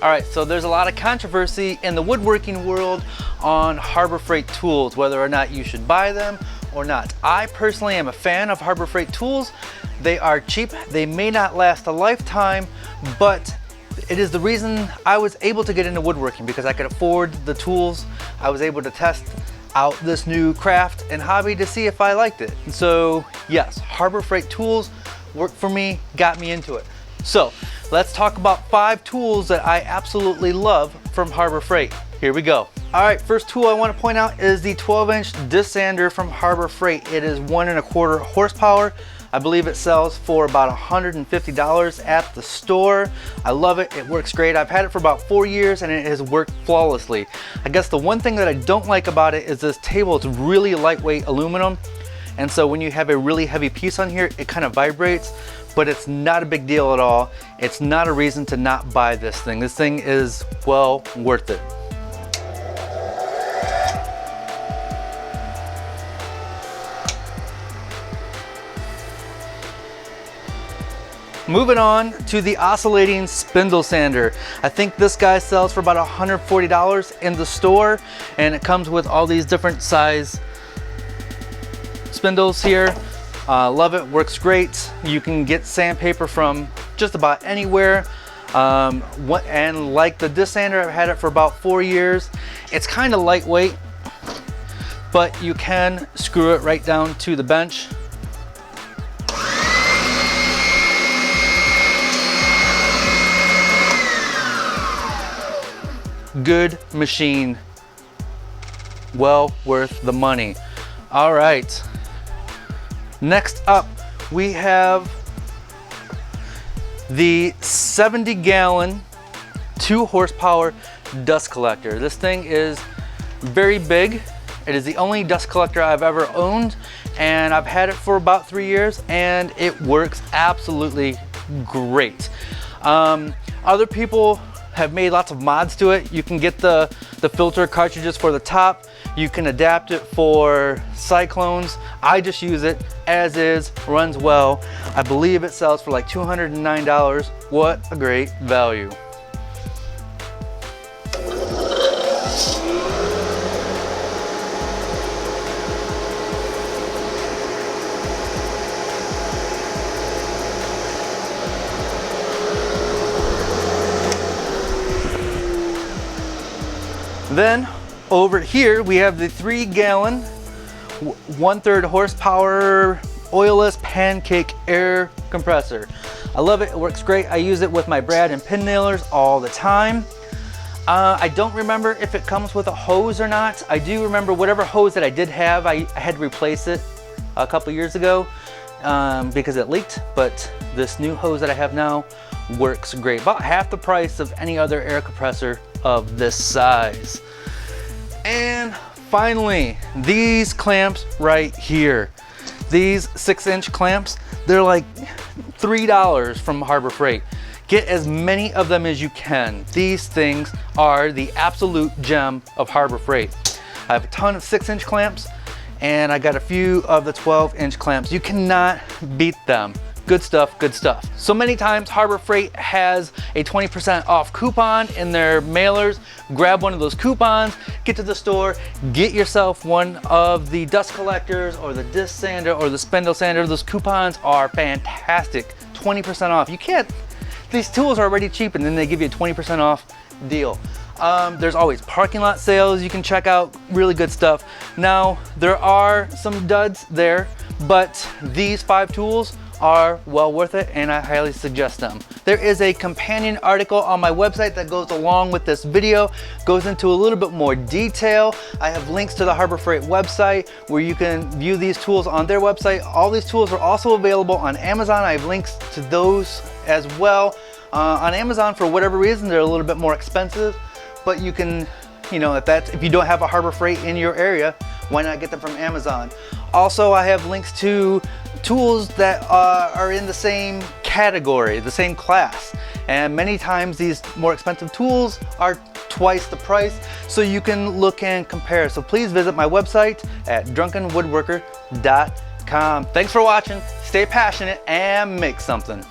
All right, so there's a lot of controversy in the woodworking world on Harbor Freight tools, whether or not you should buy them or not. I personally am a fan of Harbor Freight tools. They are cheap. They may not last a lifetime, but it is the reason I was able to get into woodworking, because I could afford the tools. I was able to test out this new craft and hobby to see if I liked it. So yes, Harbor Freight tools worked for me, got me into it. So let's talk about 5 tools that I absolutely love from Harbor Freight. Here we go. All right, first tool I want to point out is the 12-inch disc sander from Harbor Freight. It is 1.25 horsepower. I believe it sells for about $150 at the store. I love it. It works great. I've had it for about 4 years and it has worked flawlessly. I guess the one thing that I don't like about it is this table. It's really lightweight aluminum. And so when you have a really heavy piece on here, it kind of vibrates, but it's not a big deal at all. It's not a reason to not buy this thing. This thing is well worth it. Moving on to the Oscillating Spindle Sander. I think this guy sells for about $140 in the store, and it comes with all these different size spindles here. Love it, works great. You can get sandpaper from just about anywhere. And like the disc sander, I've had it for about 4 years. It's kind of lightweight, but you can screw it right down to the bench. Good machine, well worth the money. All right, next up we have the 70-gallon 2 horsepower dust collector. This thing is very big. It is the only dust collector I've ever owned, and I've had it for about 3 years and it works absolutely great. Other people have made lots of mods to it. You can get the filter cartridges for the top. You can adapt it for cyclones. I just use it as is, runs well. I believe it sells for like $209. What a great value. Then over here we have the 3-gallon 1/3 horsepower Oilless Pancake air compressor. I love it. It works great. I use it with my brad and pin nailers all the time. I don't remember if it comes with a hose or not. I do remember whatever hose that I did have, I had to replace it a couple years ago because it leaked, but this new hose that I have now works great. About half the price of any other air compressor of this size. And finally, these clamps right here. These 6-inch clamps, they're like $3 from Harbor Freight. Get as many of them as you can. These things are the absolute gem of Harbor Freight. I have a ton of 6-inch clamps, and I got a few of the 12-inch clamps. You cannot beat them. Good stuff, good stuff. So many times Harbor Freight has a 20% off coupon in their mailers. Grab one of those coupons, get to the store, get yourself one of the dust collectors or the disc sander or the spindle sander. Those coupons are fantastic. 20% off. You can't, these tools are already cheap and then they give you a 20% off deal. There's always parking lot sales you can check out, really good stuff. Now, there are some duds there, but these 5 tools are well worth it and I highly suggest them. There is a companion article on my website that goes along with this video, goes into a little bit more detail. I have links to the Harbor Freight website where you can view these tools on their website. All these tools are also available on Amazon. I have links to those as well. On Amazon, for whatever reason, they're a little bit more expensive, but you can, you know, if you don't have a Harbor Freight in your area, why not get them from Amazon? Also, I have links to tools that are in the same category, the same class. And many times these more expensive tools are twice the price, so you can look and compare. So please visit my website at drunkenwoodworker.com. Thanks for watching, stay passionate, and make something.